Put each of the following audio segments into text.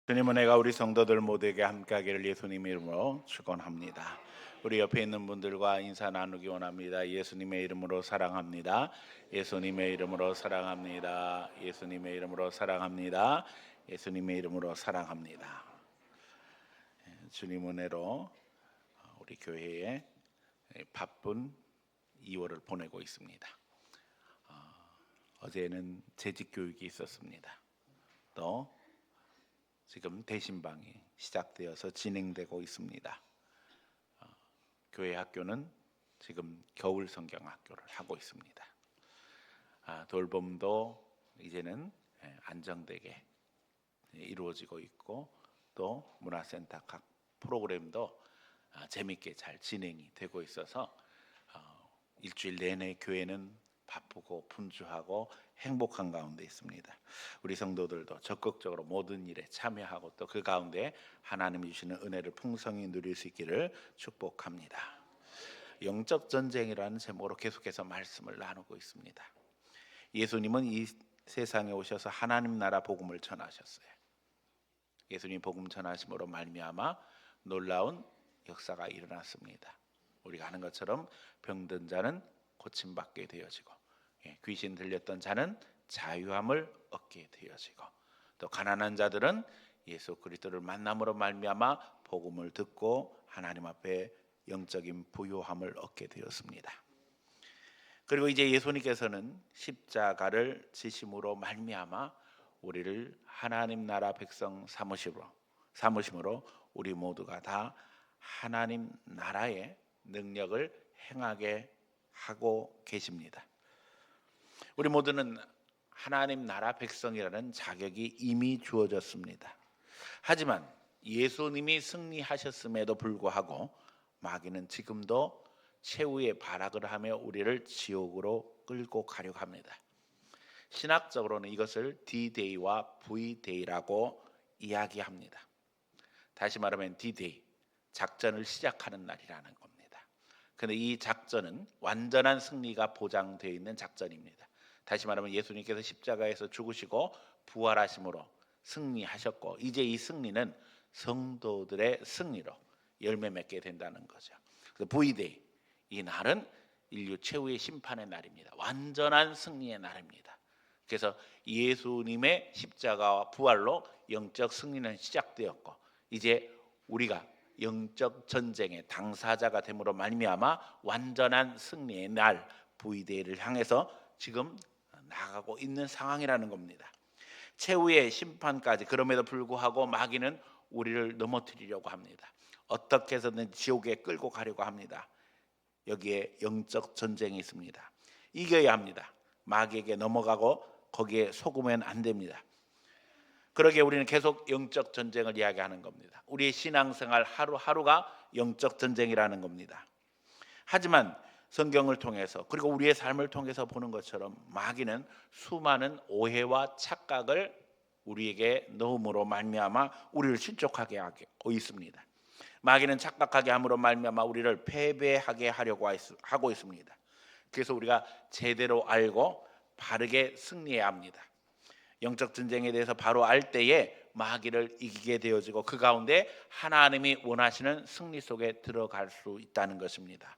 주님은 내가 우리 성도들 모두에게 함께하기를 예수님의 이름으로 축원합니다. 우리 옆에 있는 분들과 인사 나누기 원합니다. 예수님의 이름으로 사랑합니다. 예수님의 이름으로 사랑합니다. 예수님의 이름으로 사랑합니다. 예수님의 이름으로 사랑합니다. 주님 은혜로 우리 교회에 바쁜 2월을 보내고 있습니다. 어제는 재직 교육이 있었습니다. 또 지금 대신방이 시작되어서 진행되고 있습니다. 교회 학교는 지금 겨울 성경학교를 하고 있습니다. 돌봄도 이제는 안정되게 이루어지고 있고, 또 문화센터 각 프로그램도 재밌게 잘 진행이 되고 있어서 일주일 내내 교회는 바쁘고 분주하고 행복한 가운데 있습니다. 우리 성도들도 적극적으로 모든 일에 참여하고 또 그 가운데 하나님이 주시는 은혜를 풍성히 누릴 수 있기를 축복합니다. 영적 전쟁이라는 제목으로 계속해서 말씀을 나누고 있습니다. 예수님은 이 세상에 오셔서 하나님 나라 복음을 전하셨어요. 예수님 복음 전하심으로 말미암아 놀라운 역사가 일어났습니다. 우리가 아는 것처럼 병든 자는 고침받게 되어지고, 귀신 들렸던 자는 자유함을 얻게 되어지고, 또 가난한 자들은 예수 그리스도를 만남으로 말미암아 복음을 듣고 하나님 앞에 영적인 부요함을 얻게 되었습니다. 그리고 이제 예수님께서는 십자가를 지심으로 말미암아 우리를 하나님 나라 백성 삼으심으로 우리 모두가 다 하나님 나라의 능력을 행하게 하고 계십니다. 우리 모두는 하나님 나라 백성이라는 자격이 이미 주어졌습니다. 하지만 예수님이 승리하셨음에도 불구하고 마귀는 지금도 최후의 발악을 하며 우리를 지옥으로 끌고 가려고 합니다. 신학적으로는 이것을 D-Day와 V-Day라고 이야기합니다. 다시 말하면 D-Day, 작전을 시작하는 날이라는 겁니다. 그런데 이 작전은 완전한 승리가 보장되어 있는 작전입니다. 다시 말하면 예수님께서 십자가에서 죽으시고 부활하심으로 승리하셨고, 이제 이 승리는 성도들의 승리로 열매 맺게 된다는 거죠. 그래서 V-Day, 이 날은 인류 최후의 심판의 날입니다. 완전한 승리의 날입니다. 그래서 예수님의 십자가와 부활로 영적 승리는 시작되었고, 이제 우리가 영적 전쟁의 당사자가 됨으로 말미암아 완전한 승리의 날 V-Day를 향해서 지금 나아가고 있는 상황이라는 겁니다. 최후의 심판까지, 그럼에도 불구하고 마귀는 우리를 넘어뜨리려고 합니다. 어떻게 해서든 지옥에 끌고 가려고 합니다. 여기에 영적 전쟁이 있습니다. 이겨야 합니다. 마귀에게 넘어가고 거기에 속으면 안 됩니다. 그러기에 우리는 계속 영적 전쟁을 이야기하는 겁니다. 우리의 신앙생활 하루하루가 영적 전쟁이라는 겁니다. 하지만 성경을 통해서, 그리고 우리의 삶을 통해서 보는 것처럼 마귀는 수많은 오해와 착각을 우리에게 넣음으로 말미암아 우리를 실족하게 하고 있습니다. 마귀는 착각하게 함으로 말미암아 우리를 패배하게 하려고 하고 있습니다. 그래서 우리가 제대로 알고 바르게 승리해야 합니다. 영적 전쟁에 대해서 바로 알 때에 마귀를 이기게 되어지고, 그 가운데 하나님이 원하시는 승리 속에 들어갈 수 있다는 것입니다.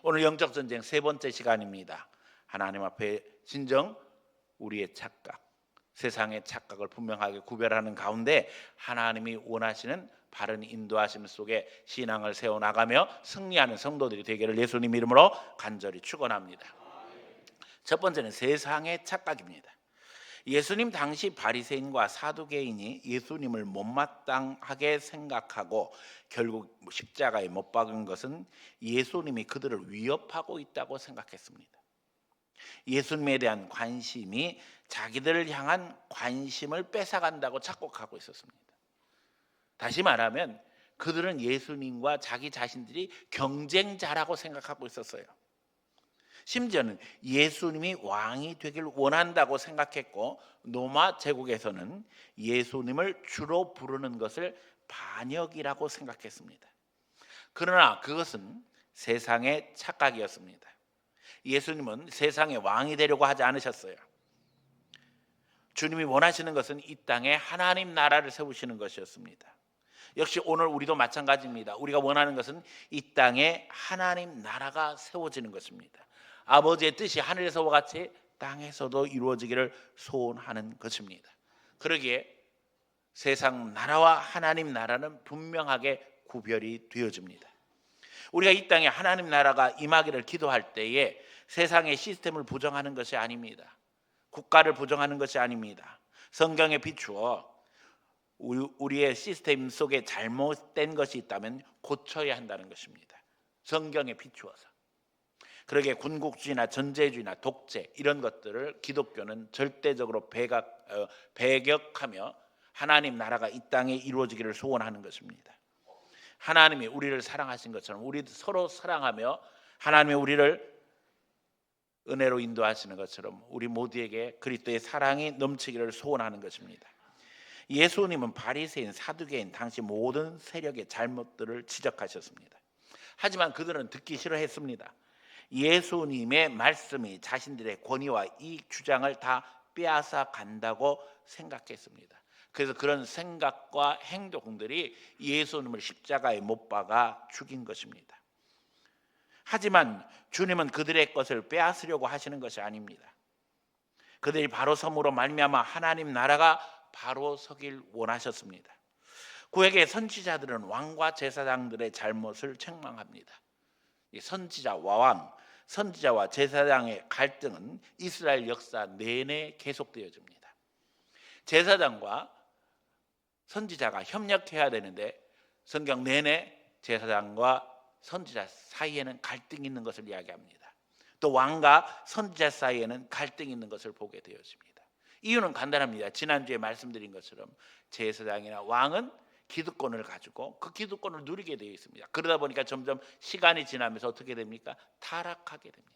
오늘 영적 전쟁 세 번째 시간입니다. 하나님 앞에 진정 우리의 착각, 세상의 착각을 분명하게 구별하는 가운데 하나님이 원하시는 바른 인도하심 속에 신앙을 세워나가며 승리하는 성도들이 되기를 예수님 이름으로 간절히 축원합니다. 첫 번째는 세상의 착각입니다. 예수님 당시 바리새인과 사두개인이 예수님을 못마땅하게 생각하고 결국 십자가에 못 박은 것은 예수님이 그들을 위협하고 있다고 생각했습니다. 예수님에 대한 관심이 자기들을 향한 관심을 뺏어간다고 착각하고 있었습니다. 다시 말하면 그들은 예수님과 자기 자신들이 경쟁자라고 생각하고 있었어요. 심지어는 예수님이 왕이 되길 원한다고 생각했고, 로마 제국에서는 예수님을 주로 부르는 것을 반역이라고 생각했습니다. 그러나 그것은 세상의 착각이었습니다. 예수님은 세상의 왕이 되려고 하지 않으셨어요. 주님이 원하시는 것은 이 땅에 하나님 나라를 세우시는 것이었습니다. 역시 오늘 우리도 마찬가지입니다. 우리가 원하는 것은 이 땅에 하나님 나라가 세워지는 것입니다. 아버지의 뜻이 하늘에서와 같이 땅에서도 이루어지기를 소원하는 것입니다. 그러기에 세상 나라와 하나님 나라는 분명하게 구별이 되어집니다. 우리가 이 땅에 하나님 나라가 임하기를 기도할 때에 세상의 시스템을 부정하는 것이 아닙니다. 국가를 부정하는 것이 아닙니다. 성경에 비추어 우리의 시스템 속에 잘못된 것이 있다면 고쳐야 한다는 것입니다. 성경에 비추어서. 그러게 군국주의나 전제주의나 독재 이런 것들을 기독교는 절대적으로 배격하며 하나님 나라가 이 땅에 이루어지기를 소원하는 것입니다. 하나님이 우리를 사랑하신 것처럼 우리도 서로 사랑하며 하나님이 우리를 은혜로 인도하시는 것처럼 우리 모두에게 그리스도의 사랑이 넘치기를 소원하는 것입니다. 예수님은 바리새인, 사두개인 당시 모든 세력의 잘못들을 지적하셨습니다. 하지만 그들은 듣기 싫어했습니다. 예수님의 말씀이 자신들의 권위와 이익 주장을 다 빼앗아 간다고 생각했습니다. 그래서 그런 생각과 행동들이 예수님을 십자가에 못 박아 죽인 것입니다. 하지만 주님은 그들의 것을 빼앗으려고 하시는 것이 아닙니다. 그들이 바로 섬으로 말미암아 하나님 나라가 바로 서길 원하셨습니다. 구약의 선지자들은 왕과 제사장들의 잘못을 책망합니다. 선지자와 왕, 선지자와 제사장의 갈등은 이스라엘 역사 내내 계속되어집니다. 제사장과 선지자가 협력해야 되는데 성경 내내 제사장과 선지자 사이에는 갈등이 있는 것을 이야기합니다. 또 왕과 선지자 사이에는 갈등이 있는 것을 보게 되어집니다. 이유는 간단합니다. 지난주에 말씀드린 것처럼 제사장이나 왕은 기득권을 가지고 그 기득권을 누리게 되어 있습니다. 그러다 보니까 점점 시간이 지나면서 어떻게 됩니까? 타락하게 됩니다.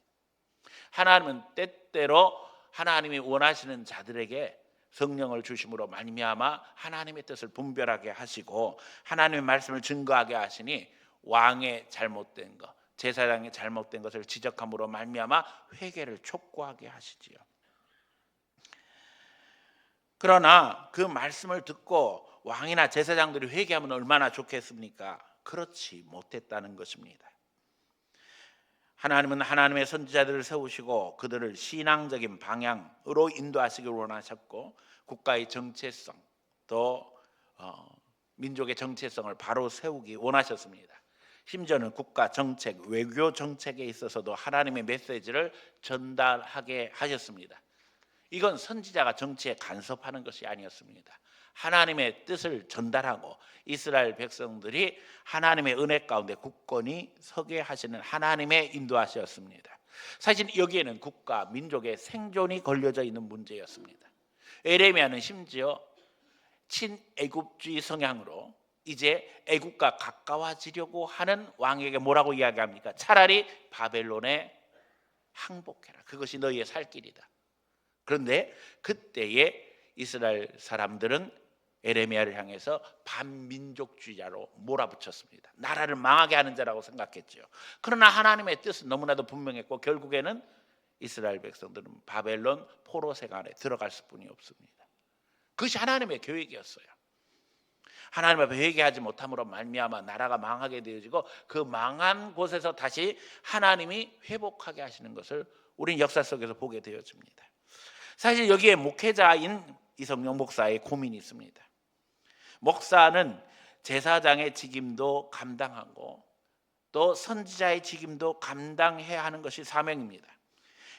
하나님은 때때로 하나님이 원하시는 자들에게 성령을 주심으로 말미암아 하나님의 뜻을 분별하게 하시고 하나님의 말씀을 증거하게 하시니 왕의 잘못된 것, 제사장의 잘못된 것을 지적함으로 말미암아 회개를 촉구하게 하시지요. 그러나 그 말씀을 듣고 왕이나 제사장들이 회개하면 얼마나 좋겠습니까? 그렇지 못했다는 것입니다. 하나님은 하나님의 선지자들을 세우시고 그들을 신앙적인 방향으로 인도하시길 원하셨고 국가의 정체성 또 민족의 정체성을 바로 세우기 원하셨습니다. 심지어는 국가 정책, 외교 정책에 있어서도 하나님의 메시지를 전달하게 하셨습니다. 이건 선지자가 정치에 간섭하는 것이 아니었습니다. 하나님의 뜻을 전달하고 이스라엘 백성들이 하나님의 은혜 가운데 굳건히 서게 하시는 하나님의 인도하셨습니다. 사실 여기에는 국가, 민족의 생존이 걸려져 있는 문제였습니다. 에레미야는 심지어 친애굽주의 성향으로 이제 애국과 가까워지려고 하는 왕에게 뭐라고 이야기합니까? 차라리 바벨론에 항복해라. 그것이 너희의 살 길이다. 그런데 그때의 이스라엘 사람들은 에레미야를 향해서 반민족주의자로 몰아붙였습니다. 나라를 망하게 하는 자라고 생각했죠. 그러나 하나님의 뜻은 너무나도 분명했고 결국에는 이스라엘 백성들은 바벨론 포로생 안에 들어갈 수뿐이 없습니다. 그것이 하나님의 계획이었어요. 하나님 앞에 회개하지 못함으로 말미암아 나라가 망하게 되어지고 그 망한 곳에서 다시 하나님이 회복하게 하시는 것을 우리는 역사 속에서 보게 되어집니다. 사실 여기에 목회자인 이성영 목사의 고민이 있습니다. 목사는 제사장의 직임도 감당하고 또 선지자의 직임도 감당해야 하는 것이 사명입니다.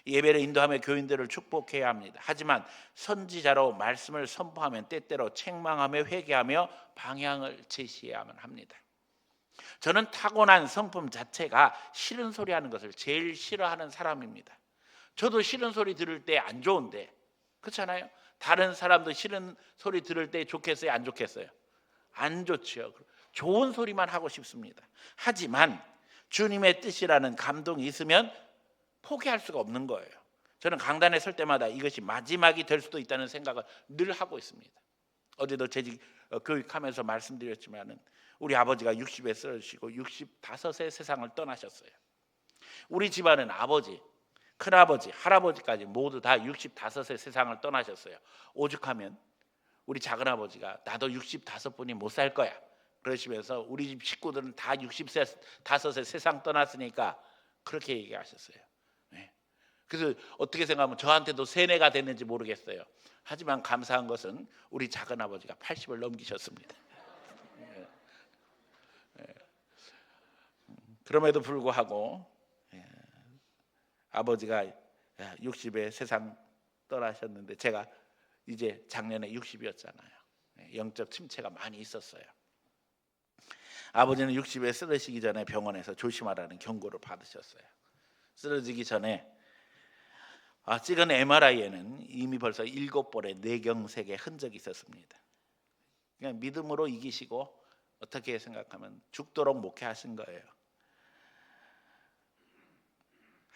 예배를 인도하며 교인들을 축복해야 합니다. 하지만 선지자로 말씀을 선포하면 때때로 책망하며 회개하며 방향을 제시해야만 합니다. 저는 타고난 성품 자체가 싫은 소리 하는 것을 제일 싫어하는 사람입니다. 저도 싫은 소리 들을 때 안 좋은데 그렇잖아요. 다른 사람도 싫은 소리 들을 때 좋겠어요? 안 좋겠어요? 안 좋죠. 좋은 소리만 하고 싶습니다. 하지만 주님의 뜻이라는 감동이 있으면 포기할 수가 없는 거예요. 저는 강단에 설 때마다 이것이 마지막이 될 수도 있다는 생각을 늘 하고 있습니다. 어제도 재직 교육하면서 말씀드렸지만은 우리 아버지가 60에 쓰러지시고 65세 세상을 떠나셨어요. 우리 집안은 아버지 큰아버지, 할아버지까지 모두 다 65세 세상을 떠나셨어요. 오죽하면 우리 작은아버지가 나도 65분이 못 살 거야 그러시면서 우리 집 식구들은 다 65세 세상 떠났으니까 그렇게 얘기하셨어요. 네. 그래서 어떻게 생각하면 저한테도 세뇌가 됐는지 모르겠어요. 하지만 감사한 것은 우리 작은아버지가 80을 넘기셨습니다. 그럼에도 불구하고 아버지가 60에 세상 떠나셨는데 제가 이제 작년에 60이었잖아요. 영적 침체가 많이 있었어요. 아버지는 60에 쓰러지기 전에 병원에서 조심하라는 경고를 받으셨어요. 쓰러지기 전에 찍은 MRI에는 이미 벌써 7번의 뇌경색의 흔적이 있었습니다. 그냥 믿음으로 이기시고 어떻게 생각하면 죽도록 목회하신 거예요.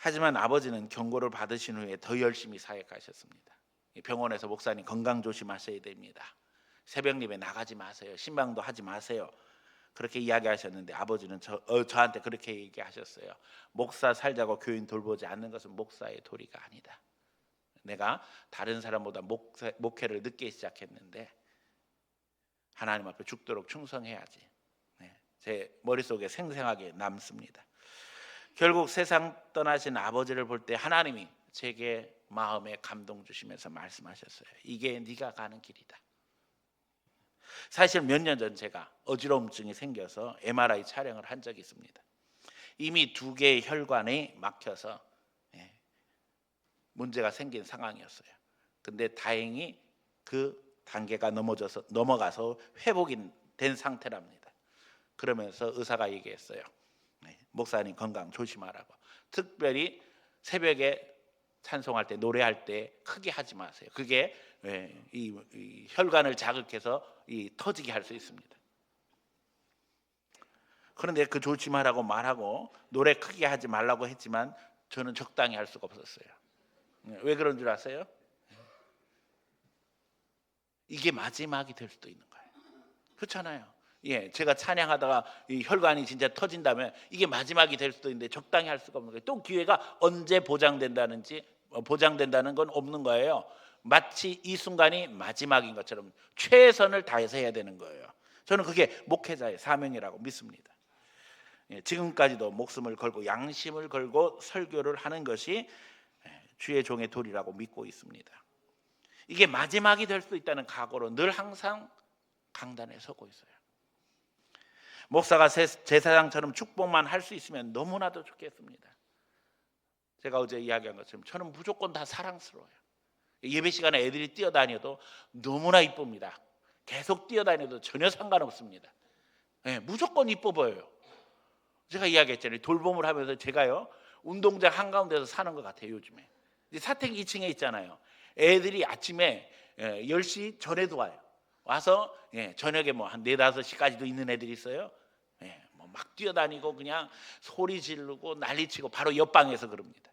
하지만 아버지는 경고를 받으신 후에 더 열심히 사역하셨습니다. 병원에서 목사님 건강 조심하셔야 됩니다. 새벽 예배 나가지 마세요. 신방도 하지 마세요. 그렇게 이야기하셨는데 아버지는 저한테 그렇게 얘기하셨어요. 목사 살자고 교인 돌보지 않는 것은 목사의 도리가 아니다. 내가 다른 사람보다 목회를 늦게 시작했는데 하나님 앞에 죽도록 충성해야지. 제 머릿속에 생생하게 남습니다. 결국 세상 떠나신 아버지를 볼 때 하나님이 제게 마음에 감동 주시면서 말씀하셨어요. 이게 네가 가는 길이다. 사실 몇 년 전 제가 어지러움증이 생겨서 MRI 촬영을 한 적이 있습니다. 이미 2개의 혈관이 막혀서 문제가 생긴 상황이었어요. 근데 다행히 그 단계가 넘어가서 회복이 된 상태랍니다. 그러면서 의사가 얘기했어요. 목사님 건강 조심하라고. 특별히 새벽에 찬송할 때 노래할 때 크게 하지 마세요. 그게 이 혈관을 자극해서 터지게 할 수 있습니다. 그런데 그 조심하라고 말하고 노래 크게 하지 말라고 했지만 저는 적당히 할 수가 없었어요. 왜 그런 줄 아세요? 이게 마지막이 될 수도 있는 거예요. 그렇잖아요. 제가 찬양하다가 이 혈관이 진짜 터진다면 이게 마지막이 될 수도 있는데 적당히 할 수가 없는 거예요. 또 기회가 언제 보장된다는 건 없는 거예요. 마치 이 순간이 마지막인 것처럼 최선을 다해서 해야 되는 거예요. 저는 그게 목회자의 사명이라고 믿습니다. 지금까지도 목숨을 걸고 양심을 걸고 설교를 하는 것이 주의 종의 도리라고 믿고 있습니다. 이게 마지막이 될 수 있다는 각오로 늘 항상 강단에 서고 있어요. 목사가 제사장처럼 축복만 할 수 있으면 너무나도 좋겠습니다. 제가 어제 이야기한 것처럼 저는 무조건 다 사랑스러워요. 예배 시간에 애들이 뛰어다녀도 너무나 이쁩니다. 계속 뛰어다녀도 전혀 상관없습니다. 무조건 이뻐 보여요. 제가 이야기했잖아요. 돌봄을 하면서 제가요 운동장 한가운데서 사는 것 같아요. 요즘에 사택 2층에 있잖아요. 애들이 아침에 10시 전에도 와요. 와서 저녁에 한 4, 5시까지도 있는 애들이 있어요. 막 뛰어다니고 그냥 소리 지르고 난리치고 바로 옆방에서 그럽니다.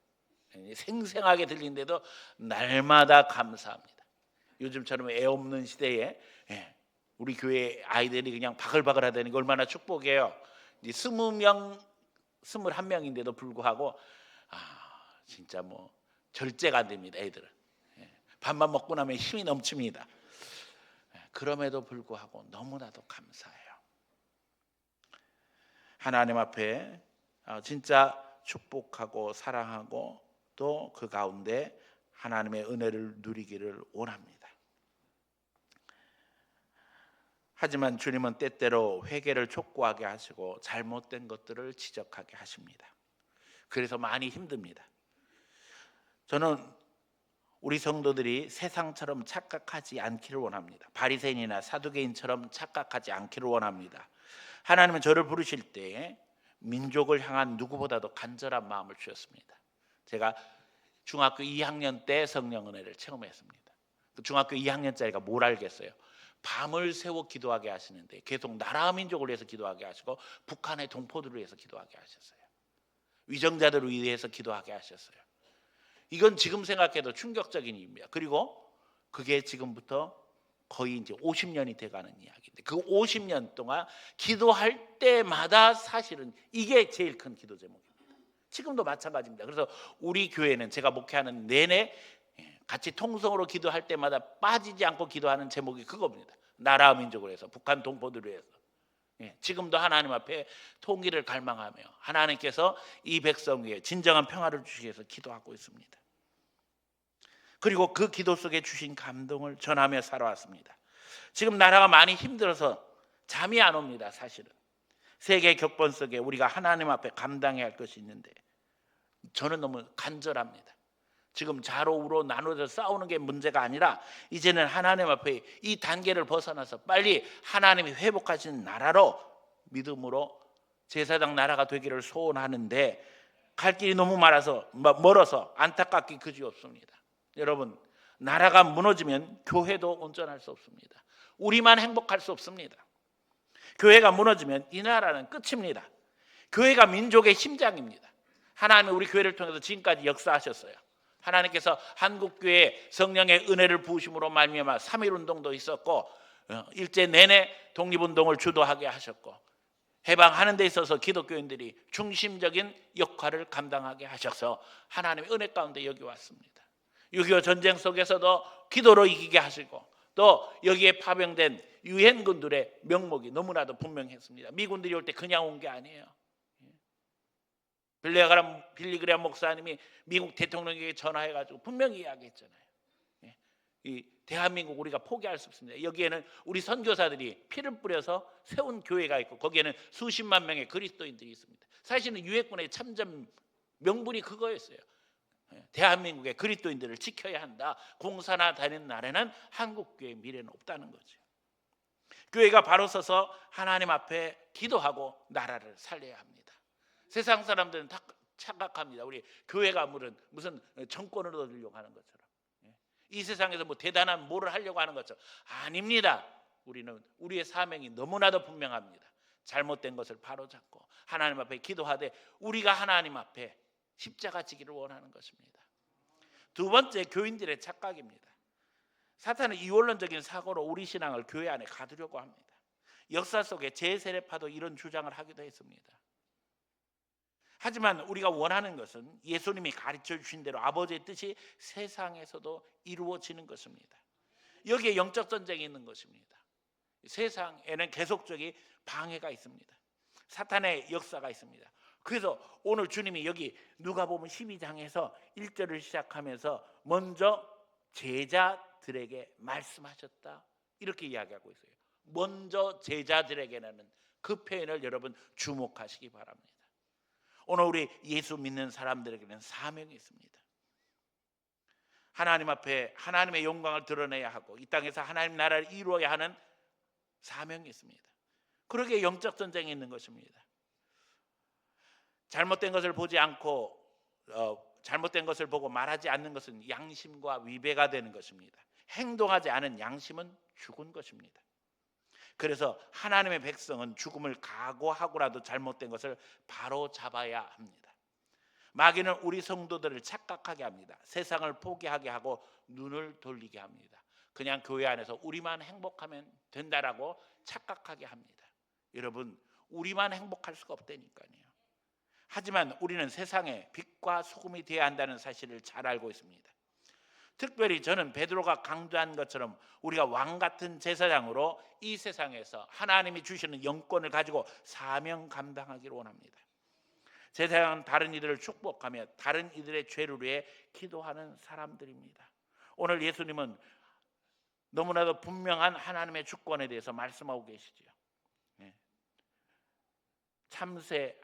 생생하게 들리는데도 날마다 감사합니다. 요즘처럼 애 없는 시대에 우리 교회 아이들이 그냥 바글바글 하다는 게 얼마나 축복이에요. 20명, 21명인데도 불구하고 진짜 절제가 안 됩니다. 애들은 밥만 먹고 나면 힘이 넘칩니다. 그럼에도 불구하고 너무나도 감사해요. 하나님 앞에 진짜 축복하고 사랑하고 또 그 가운데 하나님의 은혜를 누리기를 원합니다. 하지만 주님은 때때로 회개를 촉구하게 하시고 잘못된 것들을 지적하게 하십니다. 그래서 많이 힘듭니다. 저는 우리 성도들이 세상처럼 착각하지 않기를 원합니다. 바리새인이나 사두개인처럼 착각하지 않기를 원합니다. 하나님은 저를 부르실 때 민족을 향한 누구보다도 간절한 마음을 주셨습니다. 제가 중학교 2학년 때 성령 은혜를 체험했습니다. 중학교 2학년짜리가 뭘 알겠어요. 밤을 새워 기도하게 하시는데 계속 나라 민족을 위해서 기도하게 하시고 북한의 동포들을 위해서 기도하게 하셨어요. 위정자들을 위해서 기도하게 하셨어요. 이건 지금 생각해도 충격적인 일입니다. 그리고 그게 지금부터 거의 이제 50년이 돼가는 이야기인데 그 50년 동안 기도할 때마다 사실은 이게 제일 큰 기도 제목입니다. 지금도 마찬가지입니다. 그래서 우리 교회는 제가 목회하는 내내 같이 통성으로 기도할 때마다 빠지지 않고 기도하는 제목이 그겁니다. 나라와 민족을 위해서, 북한 동포들을 위해서. 지금도 하나님 앞에 통일을 갈망하며 하나님께서 이 백성 위에 진정한 평화를 주시기 위해서 기도하고 있습니다. 그리고 그 기도 속에 주신 감동을 전하며 살아왔습니다. 지금 나라가 많이 힘들어서 잠이 안 옵니다. 사실은 세계 격번 속에 우리가 하나님 앞에 감당해야 할 것이 있는데 저는 너무 간절합니다. 지금 좌로 우로 나눠져 싸우는 게 문제가 아니라 이제는 하나님 앞에 이 단계를 벗어나서 빨리 하나님이 회복하시는 나라로 믿음으로 제사장 나라가 되기를 소원하는데 갈 길이 너무 멀어서 안타깝기 그지없습니다. 여러분, 나라가 무너지면 교회도 온전할 수 없습니다. 우리만 행복할 수 없습니다. 교회가 무너지면 이 나라는 끝입니다. 교회가 민족의 심장입니다. 하나님은 우리 교회를 통해서 지금까지 역사하셨어요. 하나님께서 한국교회에 성령의 은혜를 부으심으로 말미암아 3.1운동도 있었고 일제 내내 독립운동을 주도하게 하셨고 해방하는 데 있어서 기독교인들이 중심적인 역할을 감당하게 하셔서 하나님의 은혜 가운데 여기 왔습니다. 6.25 전쟁 속에서도 기도로 이기게 하시고 또 여기에 파병된 유엔군들의 명목이 너무나도 분명했습니다. 미군들이 올 때 그냥 온 게 아니에요. 빌리그람 목사님이 미국 대통령에게 전화해가지고 분명히 이야기했잖아요. 이 대한민국 우리가 포기할 수 없습니다. 여기에는 우리 선교사들이 피를 뿌려서 세운 교회가 있고 거기에는 수십만 명의 그리스도인들이 있습니다. 사실은 유해군의 참전 명분이 그거였어요. 대한민국의 그리스도인들을 지켜야 한다. 공산화 되는 날에는 한국교회의 미래는 없다는 거죠. 교회가 바로 서서 하나님 앞에 기도하고 나라를 살려야 합니다. 세상 사람들은 다 착각합니다. 우리 교회가 무슨 정권을 얻으려고 하는 것처럼, 이 세상에서 뭐 대단한 뭐를 하려고 하는 것처럼. 아닙니다. 우리는 우리의 사명이 너무나도 분명합니다. 잘못된 것을 바로잡고 하나님 앞에 기도하되 우리가 하나님 앞에 십자가 지기를 원하는 것입니다. 두 번째, 교인들의 착각입니다. 사탄은 이원론적인 사고로 우리 신앙을 교회 안에 가두려고 합니다. 역사 속에 제세례파도 이런 주장을 하기도 했습니다. 하지만 우리가 원하는 것은 예수님이 가르쳐 주신 대로 아버지의 뜻이 세상에서도 이루어지는 것입니다. 여기에 영적 전쟁이 있는 것입니다. 세상에는 계속적인 방해가 있습니다. 사탄의 역사가 있습니다. 그래서 오늘 주님이 여기 누가복음 12장에서 1절을 시작하면서 먼저 제자들에게 말씀하셨다, 이렇게 이야기하고 있어요. 먼저 제자들에게는 그 표현을 여러분 주목하시기 바랍니다. 오늘 우리 예수 믿는 사람들에게는 사명이 있습니다. 하나님 앞에 하나님의 영광을 드러내야 하고 이 땅에서 하나님 나라를 이루어야 하는 사명이 있습니다. 그러기에 영적 전쟁이 있는 것입니다. 잘못된 것을 보지 않고 잘못된 것을 보고 말하지 않는 것은 양심과 위배가 되는 것입니다. 행동하지 않은 양심은 죽은 것입니다. 그래서 하나님의 백성은 죽음을 각오하고라도 잘못된 것을 바로 잡아야 합니다. 마귀는 우리 성도들을 착각하게 합니다. 세상을 포기하게 하고 눈을 돌리게 합니다. 그냥 교회 안에서 우리만 행복하면 된다라고 착각하게 합니다. 여러분, 우리만 행복할 수가 없다니까요. 하지만 우리는 세상의 빛과 소금이 되어야 한다는 사실을 잘 알고 있습니다. 특별히 저는 베드로가 강조한 것처럼 우리가 왕 같은 제사장으로 이 세상에서 하나님이 주시는 영권을 가지고 사명 감당하기를 원합니다. 제사장은 다른 이들을 축복하며 다른 이들의 죄를 위해 기도하는 사람들입니다. 오늘 예수님은 너무나도 분명한 하나님의 주권에 대해서 말씀하고 계시죠. 참새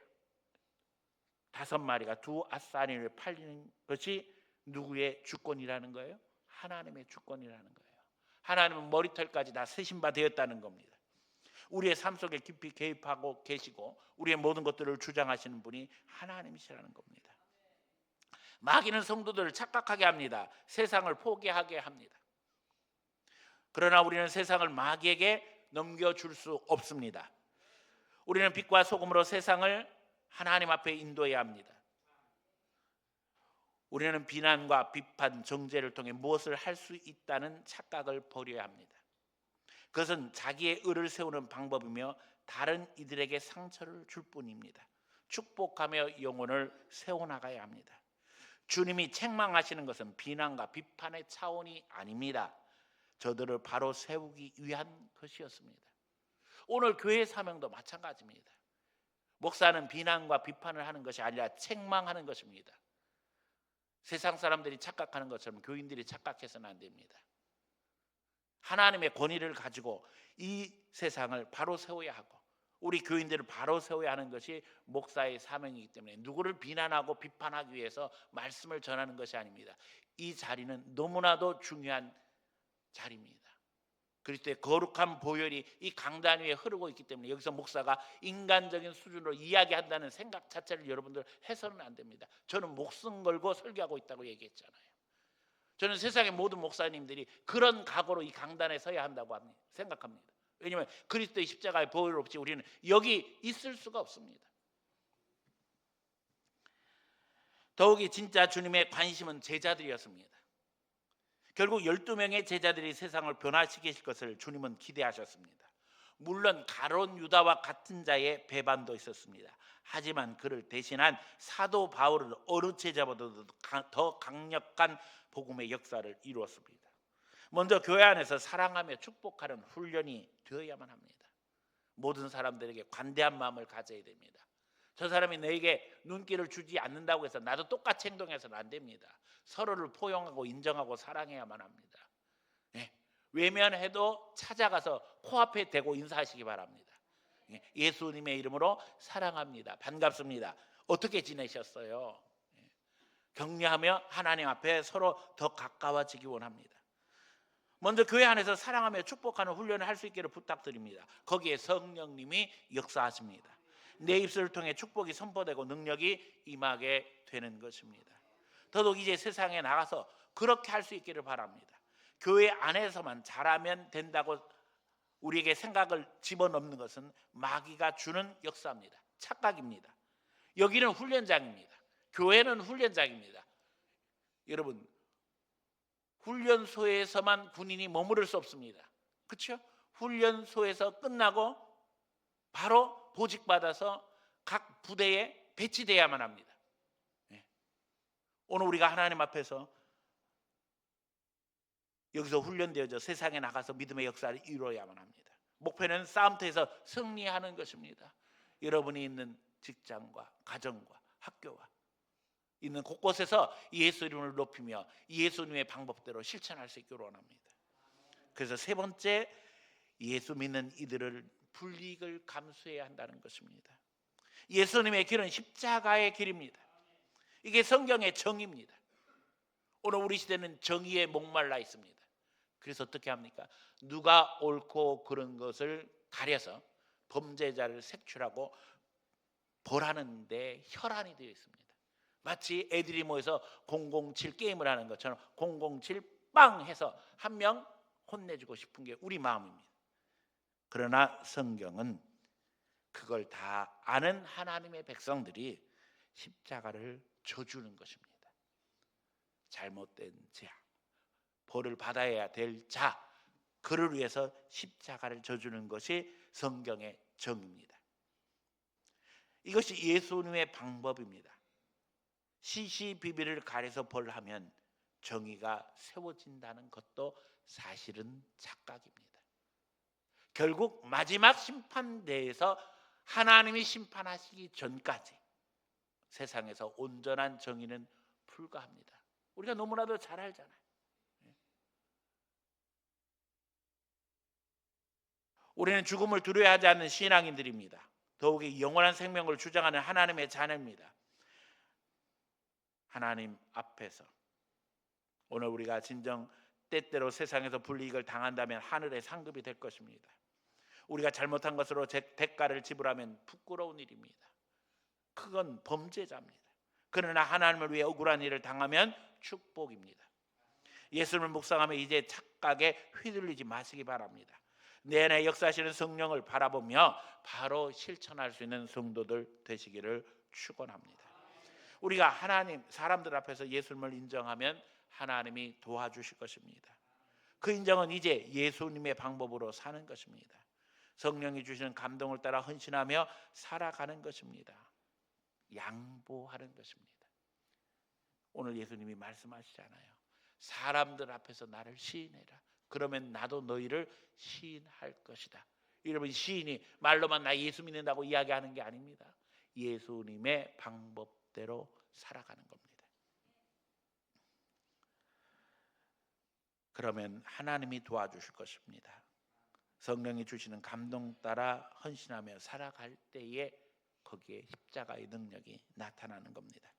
5마리가 2아사리를 팔리는 것이 누구의 주권이라는 거예요? 하나님의 주권이라는 거예요. 하나님은 머리털까지 다 세신 바 되었다는 겁니다. 우리의 삶 속에 깊이 개입하고 계시고 우리의 모든 것들을 주장하시는 분이 하나님이시라는 겁니다. 마귀는 성도들을 착각하게 합니다. 세상을 포기하게 합니다. 그러나 우리는 세상을 마귀에게 넘겨줄 수 없습니다. 우리는 빛과 소금으로 세상을 하나님 앞에 인도해야 합니다. 우리는 비난과 비판, 정죄를 통해 무엇을 할 수 있다는 착각을 버려야 합니다. 그것은 자기의 의를 세우는 방법이며 다른 이들에게 상처를 줄 뿐입니다. 축복하며 영혼을 세워나가야 합니다. 주님이 책망하시는 것은 비난과 비판의 차원이 아닙니다. 저들을 바로 세우기 위한 것이었습니다. 오늘 교회 사명도 마찬가지입니다. 목사는 비난과 비판을 하는 것이 아니라 책망하는 것입니다. 세상 사람들이 착각하는 것처럼 교인들이 착각해서는 안 됩니다. 하나님의 권위를 가지고 이 세상을 바로 세워야 하고 우리 교인들을 바로 세워야 하는 것이 목사의 사명이기 때문에 누구를 비난하고 비판하기 위해서 말씀을 전하는 것이 아닙니다. 이 자리는 너무나도 중요한 자리입니다. 그리스도의 거룩한 보혈이 이 강단 위에 흐르고 있기 때문에 여기서 목사가 인간적인 수준으로 이야기한다는 생각 자체를 여러분들 해서는 안 됩니다. 저는 목숨 걸고 설교하고 있다고 얘기했잖아요. 저는 세상의 모든 목사님들이 그런 각오로 이 강단에 서야 한다고 생각합니다. 왜냐하면 그리스도의 십자가의 보혈 없이 우리는 여기 있을 수가 없습니다. 더욱이 진짜 주님의 관심은 제자들이었습니다. 결국 12명의 제자들이 세상을 변화시키실 것을 주님은 기대하셨습니다. 물론 가룟 유다와 같은 자의 배반도 있었습니다. 하지만 그를 대신한 사도 바울은 어느 제자보다도 더 강력한 복음의 역사를 이루었습니다. 먼저 교회 안에서 사랑하며 축복하는 훈련이 되어야만 합니다. 모든 사람들에게 관대한 마음을 가져야 됩니다. 저 사람이 너에게 눈길을 주지 않는다고 해서 나도 똑같이 행동해서는 안 됩니다. 서로를 포용하고 인정하고 사랑해야만 합니다. 외면해도 찾아가서 코앞에 대고 인사하시기 바랍니다. 예수님의 이름으로 사랑합니다. 반갑습니다. 어떻게 지내셨어요? 격려하며 하나님 앞에 서로 더 가까워지기 원합니다. 먼저 교회 안에서 사랑하며 축복하는 훈련을 할 수 있기를 부탁드립니다. 거기에 성령님이 역사하십니다. 내 입술을 통해 축복이 선포되고 능력이 임하게 되는 것입니다. 더더욱 이제 세상에 나가서 그렇게 할 수 있기를 바랍니다. 교회 안에서만 잘하면 된다고 우리에게 생각을 집어넣는 것은 마귀가 주는 역사입니다. 착각입니다. 여기는 훈련장입니다. 교회는 훈련장입니다. 여러분, 훈련소에서만 군인이 머무를 수 없습니다. 그렇죠? 훈련소에서 끝나고 바로 보직받아서 각 부대에 배치돼야만 합니다. 오늘 우리가 하나님 앞에서 여기서 훈련되어져 세상에 나가서 믿음의 역사를 이루어야만 합니다. 목표는 싸움터에서 승리하는 것입니다. 여러분이 있는 직장과 가정과 학교와 있는 곳곳에서 예수 이름을 높이며 예수님의 방법대로 실천할 수 있기를 원합니다. 그래서 세 번째, 예수 믿는 이들을 불이익을 감수해야 한다는 것입니다. 예수님의 길은 십자가의 길입니다. 이게 성경의 정의입니다. 오늘 우리 시대는 정의에 목말라 있습니다. 그래서 어떻게 합니까? 누가 옳고 그른 것을 가려서 범죄자를 색출하고 벌하는 데 혈안이 되어 있습니다. 마치 애들이 모여서 007 게임을 하는 것처럼 007 빵 해서 한 명 혼내주고 싶은 게 우리 마음입니다. 그러나 성경은 그걸 다 아는 하나님의 백성들이 십자가를 져주는 것입니다. 잘못된 자, 벌을 받아야 될 자, 그를 위해서 십자가를 져주는 것이 성경의 정의입니다. 이것이 예수님의 방법입니다. 시시비비를 가려서 벌하면 정의가 세워진다는 것도 사실은 착각입니다. 결국 마지막 심판대에서 하나님이 심판하시기 전까지 세상에서 온전한 정의는 불가합니다. 우리가 너무나도 잘 알잖아요. 우리는 죽음을 두려워하지 않는 신앙인들입니다. 더욱이 영원한 생명을 주장하는 하나님의 자녀입니다. 하나님 앞에서 오늘 우리가 진정 때때로 세상에서 불이익을 당한다면 하늘의 상급이 될 것입니다. 우리가 잘못한 것으로 대가를 지불하면 부끄러운 일입니다. 그건 범죄자입니다. 그러나 하나님을 위해 억울한 일을 당하면 축복입니다. 예수님을 묵상하며 이제 착각에 휘둘리지 마시기 바랍니다. 내 안에 역사하시는 성령을 바라보며 바로 실천할 수 있는 성도들 되시기를 축원합니다. 우리가 하나님, 사람들 앞에서 예수님을 인정하면 하나님이 도와주실 것입니다. 그 인정은 이제 예수님의 방법으로 사는 것입니다. 성령이 주시는 감동을 따라 헌신하며 살아가는 것입니다. 양보하는 것입니다. 오늘 예수님이 말씀하시잖아요. 사람들 앞에서 나를 시인해라. 그러면 나도 너희를 시인할 것이다. 여러분, 시인이 말로만 나 예수 믿는다고 이야기하는 게 아닙니다. 예수님의 방법대로 살아가는 겁니다. 그러면 하나님이 도와주실 것입니다. 성령이 주시는 감동 따라 헌신하며 살아갈 때에 거기에 십자가의 능력이 나타나는 겁니다.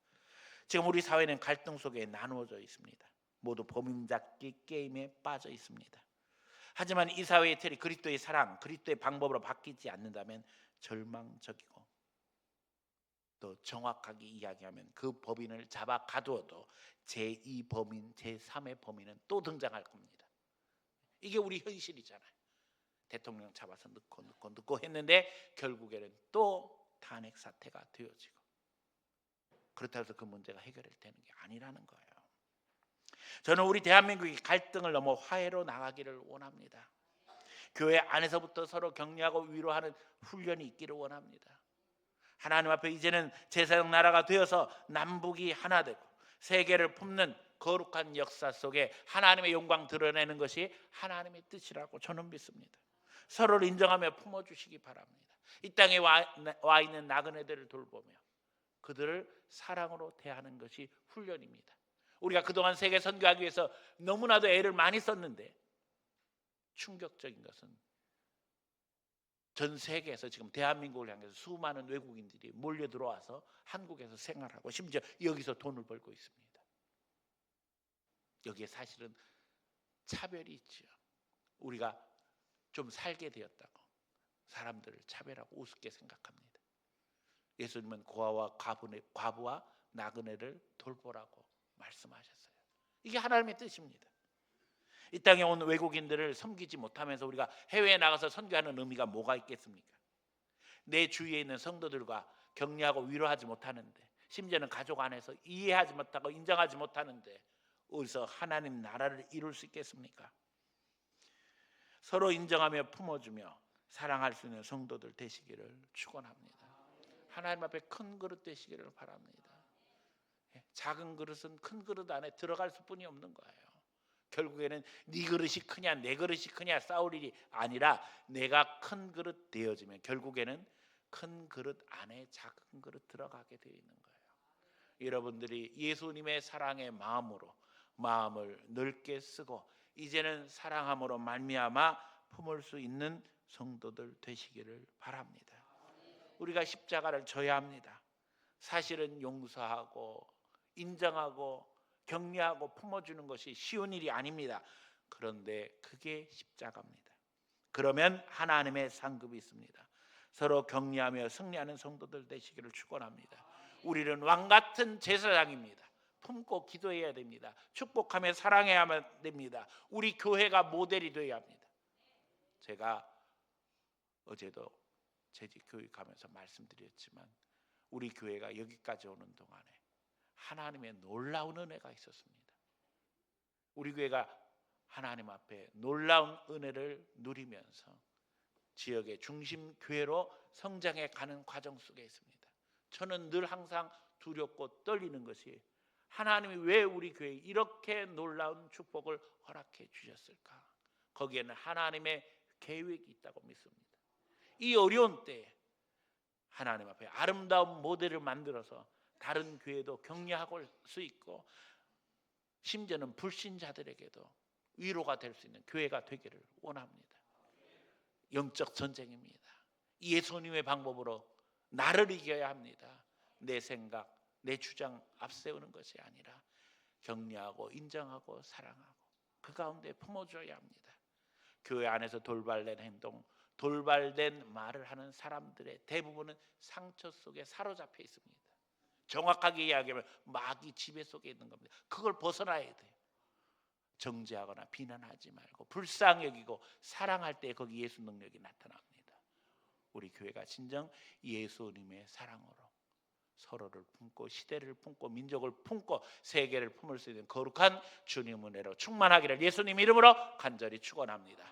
지금 우리 사회는 갈등 속에 나누어져 있습니다. 모두 범인잡기 게임에 빠져 있습니다. 하지만 이 사회의 틀이 그리스도의 사랑, 그리스도의 방법으로 바뀌지 않는다면 절망적이고, 또 정확하게 이야기하면 그 법인을 잡아 가두어도 제2 범인, 제3의 범인은 또 등장할 겁니다. 이게 우리 현실이잖아요. 대통령 잡아서 넣고 했는데 결국에는 또 탄핵 사태가 되어지고, 그렇다고 해서 그 문제가 해결되는 게 아니라는 거예요. 저는 우리 대한민국이 갈등을 넘어 화해로 나가기를 원합니다. 교회 안에서부터 서로 격려하고 위로하는 훈련이 있기를 원합니다. 하나님 앞에 이제는 제사장 나라가 되어서 남북이 하나 되고 세계를 품는 거룩한 역사 속에 하나님의 영광 드러내는 것이 하나님의 뜻이라고 저는 믿습니다. 서로를 인정하며 품어주시기 바랍니다. 이 땅에 와 있는 나그네들을 돌보며 그들을 사랑으로 대하는 것이 훈련입니다. 우리가 그동안 세계 선교하기 위해서 너무나도 애를 많이 썼는데 충격적인 것은 전 세계에서 지금 대한민국을 향해서 수많은 외국인들이 몰려 들어와서 한국에서 생활하고 심지어 여기서 돈을 벌고 있습니다. 여기에 사실은 차별이 있죠. 우리가 좀 살게 되었다고 사람들을 차별하고 우습게 생각합니다. 예수님은 과부와 나그네를 돌보라고 말씀하셨어요. 이게 하나님의 뜻입니다. 이 땅에 온 외국인들을 섬기지 못하면서 우리가 해외에 나가서 선교하는 의미가 뭐가 있겠습니까? 내 주위에 있는 성도들과 격려하고 위로하지 못하는데, 심지어는 가족 안에서 이해하지 못하고 인정하지 못하는데 어디서 하나님 나라를 이룰 수 있겠습니까? 서로 인정하며 품어주며 사랑할 수 있는 성도들 되시기를 축원합니다. 하나님 앞에 큰 그릇 되시기를 바랍니다. 작은 그릇은 큰 그릇 안에 들어갈 수뿐이 없는 거예요. 결국에는 네 그릇이 크냐 내 그릇이 크냐 싸울 일이 아니라 내가 큰 그릇 되어지면 결국에는 큰 그릇 안에 작은 그릇 들어가게 되어 있는 거예요. 여러분들이 예수님의 사랑의 마음으로 마음을 넓게 쓰고 이제는 사랑함으로 말미암아 품을 수 있는 성도들 되시기를 바랍니다. 우리가 십자가를 져야 합니다. 사실은 용서하고 인정하고 격려하고 품어주는 것이 쉬운 일이 아닙니다. 그런데 그게 십자가입니다. 그러면 하나님의 상급이 있습니다. 서로 격려하며 승리하는 성도들 되시기를 축원합니다. 우리는 왕같은 제사장입니다. 품고 기도해야 됩니다. 축복하며 사랑해야만 됩니다. 우리 교회가 모델이 되어야 합니다. 제가 어제도 재직 교육하면서 말씀드렸지만 우리 교회가 여기까지 오는 동안에 하나님의 놀라운 은혜가 있었습니다. 우리 교회가 하나님 앞에 놀라운 은혜를 누리면서 지역의 중심 교회로 성장해 가는 과정 속에 있습니다. 저는 늘 항상 두렵고 떨리는 것이 하나님이 왜 우리 교회에 이렇게 놀라운 축복을 허락해 주셨을까? 거기에는 하나님의 계획이 있다고 믿습니다. 이 어려운 때에 하나님 앞에 아름다운 모델을 만들어서 다른 교회도 격려할 수 있고 심지어는 불신자들에게도 위로가 될 수 있는 교회가 되기를 원합니다. 영적 전쟁입니다. 예수님의 방법으로 나를 이겨야 합니다. 내 생각, 내 주장 앞세우는 것이 아니라 격려하고 인정하고 사랑하고 그 가운데 품어줘야 합니다. 교회 안에서 돌발된 행동, 돌발된 말을 하는 사람들의 대부분은 상처 속에 사로잡혀 있습니다. 정확하게 이야기하면 마귀 지배 속에 있는 겁니다. 그걸 벗어나야 돼요. 정죄하거나 비난하지 말고 불쌍히 여기고 사랑할 때 거기 예수 능력이 나타납니다. 우리 교회가 진정 예수님의 사랑으로 서로를 품고 시대를 품고 민족을 품고 세계를 품을 수 있는 거룩한 주님 은혜로 충만하기를 예수님 이름으로 간절히 축원합니다.